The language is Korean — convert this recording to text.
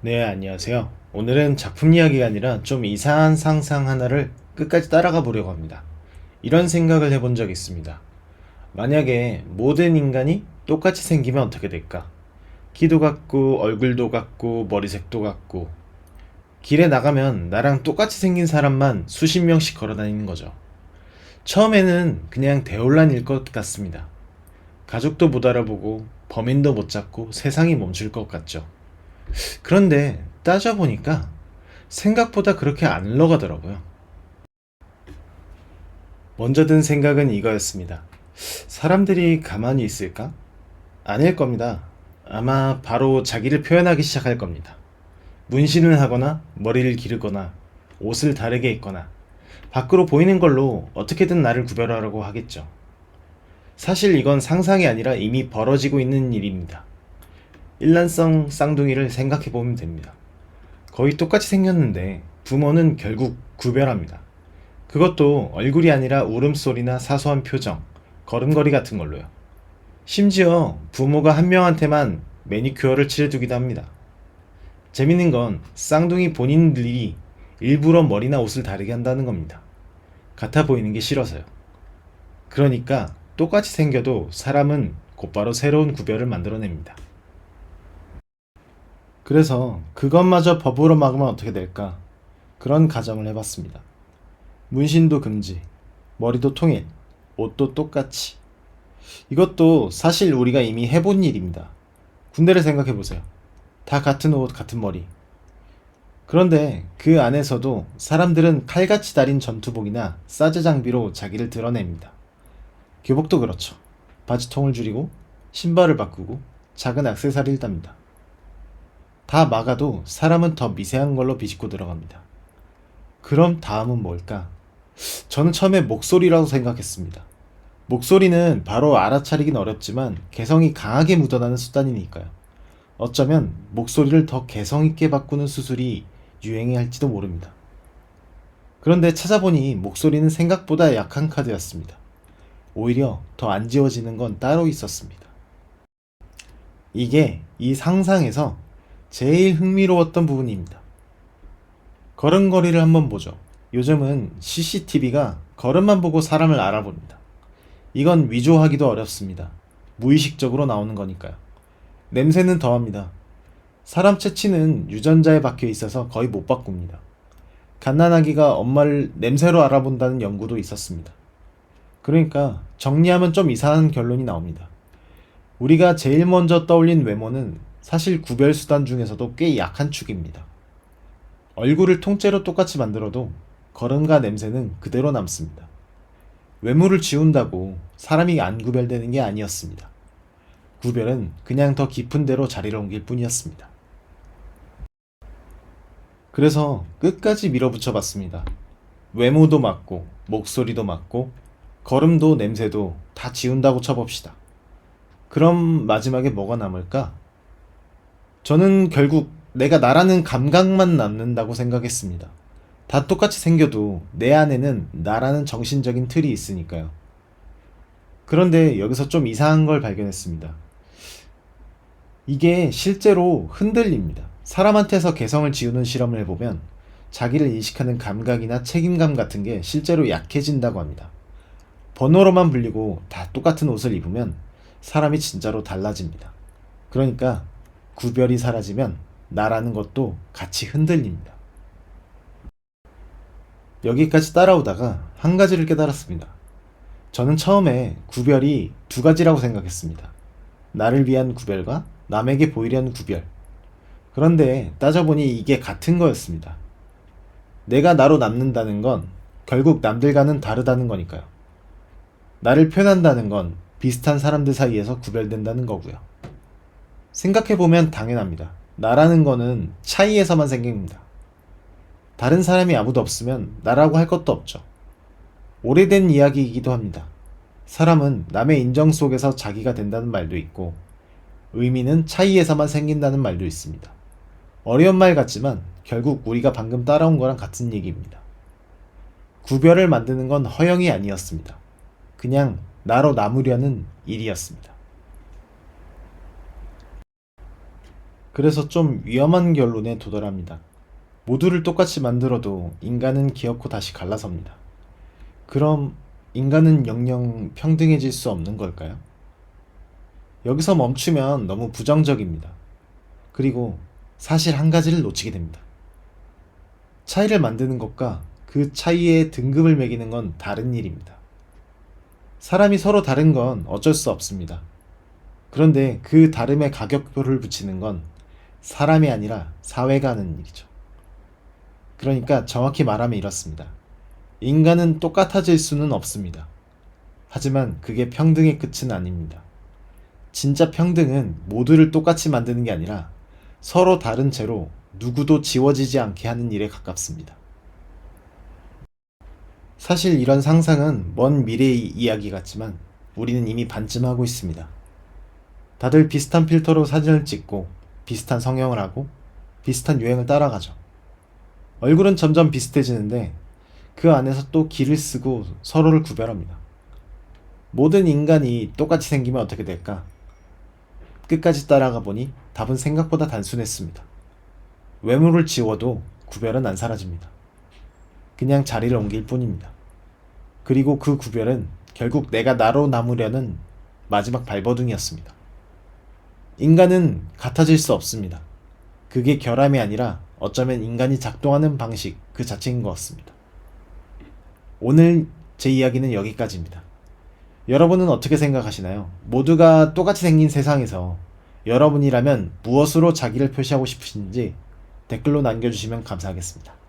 네, 안녕하세요. 오늘은 작품 이야기가 아니라 좀 이상한 상상 하나를 끝까지 따라가 보려고 합니다. 이런 생각을 해본 적이 있습니다. 만약에 모든 인간이 똑같이 생기면 어떻게 될까? 키도 같고, 얼굴도 같고, 머리색도 같고, 길에 나가면 나랑 똑같이 생긴 사람만 수십 명씩 걸어 다니는 거죠. 처음에는 그냥 대혼란일 것 같습니다. 가족도 못 알아보고, 범인도 못 잡고, 세상이 멈출 것 같죠. 그런데 따져보니까 생각보다 그렇게 안 흘러가더라고요. 먼저 든 생각은 이거였습니다. 사람들이 가만히 있을까? 아닐 겁니다. 아마 바로 자기를 표현하기 시작할 겁니다. 문신을 하거나 머리를 기르거나 옷을 다르게 입거나 밖으로 보이는 걸로 어떻게든 나를 구별하려고 하겠죠. 사실 이건 상상이 아니라 이미 벌어지고 있는 일입니다. 일란성 쌍둥이를 생각해 보면 됩니다. 거의 똑같이 생겼는데 부모는 결국 구별합니다. 그것도 얼굴이 아니라 울음소리나 사소한 표정, 걸음걸이 같은 걸로요. 심지어 부모가 한 명한테만 매니큐어를 칠해두기도 합니다. 재밌는 건 쌍둥이 본인들이 일부러 머리나 옷을 다르게 한다는 겁니다. 같아 보이는 게 싫어서요. 그러니까 똑같이 생겨도 사람은 곧바로 새로운 구별을 만들어냅니다. 그래서 그것마저 법으로 막으면 어떻게 될까? 그런 가정을 해봤습니다. 문신도 금지, 머리도 통일, 옷도 똑같이. 이것도 사실 우리가 이미 해본 일입니다. 군대를 생각해보세요. 다 같은 옷, 같은 머리. 그런데 그 안에서도 사람들은 칼같이 달인 전투복이나 사제 장비로 자기를 드러냅니다. 교복도 그렇죠. 바지통을 줄이고, 신발을 바꾸고, 작은 액세서리를 답니다. 다 막아도 사람은 더 미세한 걸로 비집고 들어갑니다. 그럼 다음은 뭘까? 저는 처음에 목소리라고 생각했습니다. 목소리는 바로 알아차리긴 어렵지만 개성이 강하게 묻어나는 수단이니까요. 어쩌면 목소리를 더 개성있게 바꾸는 수술이 유행해 할지도 모릅니다. 그런데 찾아보니 목소리는 생각보다 약한 카드였습니다. 오히려 더 안 지워지는 건 따로 있었습니다. 이게 이 상상에서 제일 흥미로웠던 부분입니다. 걸음걸이를 한번 보죠. 요즘은 CCTV가 걸음만 보고 사람을 알아봅니다. 이건 위조하기도 어렵습니다. 무의식적으로 나오는 거니까요. 냄새는 더합니다. 사람 체취는 유전자에 박혀 있어서 거의 못 바꿉니다. 갓난아기가 엄마를 냄새로 알아본다는 연구도 있었습니다. 그러니까 정리하면 좀 이상한 결론이 나옵니다. 우리가 제일 먼저 떠올린 외모는 사실 구별 수단 중에서도 꽤 약한 축입니다. 얼굴을 통째로 똑같이 만들어도 걸음과 냄새는 그대로 남습니다. 외모를 지운다고 사람이 안 구별되는 게 아니었습니다. 구별은 그냥 더 깊은 데로 자리를 옮길 뿐이었습니다. 그래서 끝까지 밀어붙여 봤습니다. 외모도 맞고, 목소리도 맞고, 걸음도 냄새도 다 지운다고 쳐봅시다. 그럼 마지막에 뭐가 남을까? 저는 결국 내가 나라는 감각만 남는다고 생각했습니다. 다 똑같이 생겨도 내 안에는 나라는 정신적인 틀이 있으니까요. 그런데 여기서 좀 이상한 걸 발견했습니다. 이게 실제로 흔들립니다. 사람한테서 개성을 지우는 실험을 해보면 자기를 인식하는 감각이나 책임감 같은 게 실제로 약해진다고 합니다. 번호로만 불리고 다 똑같은 옷을 입으면 사람이 진짜로 달라집니다. 그러니까 구별이 사라지면 나라는 것도 같이 흔들립니다. 여기까지 따라오다가 한 가지를 깨달았습니다. 저는 처음에 구별이 두 가지라고 생각했습니다. 나를 위한 구별과 남에게 보이려는 구별. 그런데 따져보니 이게 같은 거였습니다. 내가 나로 남는다는 건 결국 남들과는 다르다는 거니까요. 나를 표현한다는 건 비슷한 사람들 사이에서 구별된다는 거고요. 생각해보면 당연합니다. 나라는 거는 차이에서만 생깁니다. 다른 사람이 아무도 없으면 나라고 할 것도 없죠. 오래된 이야기이기도 합니다. 사람은 남의 인정 속에서 자기가 된다는 말도 있고, 의미는 차이에서만 생긴다는 말도 있습니다. 어려운 말 같지만 결국 우리가 방금 따라온 거랑 같은 얘기입니다. 구별을 만드는 건 허영이 아니었습니다. 그냥 나로 남으려는 일이었습니다. 그래서 좀 위험한 결론에 도달합니다. 모두를 똑같이 만들어도 인간은 기어코 다시 갈라섭니다. 그럼 인간은 영영 평등해질 수 없는 걸까요? 여기서 멈추면 너무 부정적입니다. 그리고 사실 한 가지를 놓치게 됩니다. 차이를 만드는 것과 그 차이의 등급을 매기는 건 다른 일입니다. 사람이 서로 다른 건 어쩔 수 없습니다. 그런데 그 다름에 가격표를 붙이는 건 사람이 아니라 사회가 하는 일이죠. 그러니까 정확히 말하면 이렇습니다. 인간은 똑같아질 수는 없습니다. 하지만 그게 평등의 끝은 아닙니다. 진짜 평등은 모두를 똑같이 만드는 게 아니라 서로 다른 채로 누구도 지워지지 않게 하는 일에 가깝습니다. 사실 이런 상상은 먼 미래의 이야기 같지만 우리는 이미 반쯤 하고 있습니다. 다들 비슷한 필터로 사진을 찍고 비슷한 성형을 하고 비슷한 유행을 따라가죠. 얼굴은 점점 비슷해지는데 그 안에서 또 기를 쓰고 서로를 구별합니다. 모든 인간이 똑같이 생기면 어떻게 될까? 끝까지 따라가 보니 답은 생각보다 단순했습니다. 외모를 지워도 구별은 안 사라집니다. 그냥 자리를 옮길 뿐입니다. 그리고 그 구별은 결국 내가 나로 남으려는 마지막 발버둥이었습니다. 인간은 같아질 수 없습니다. 그게 결함이 아니라 어쩌면 인간이 작동하는 방식 그 자체인 것 같습니다. 오늘 제 이야기는 여기까지입니다. 여러분은 어떻게 생각하시나요? 모두가 똑같이 생긴 세상에서 여러분이라면 무엇으로 자기를 표시하고 싶으신지 댓글로 남겨주시면 감사하겠습니다.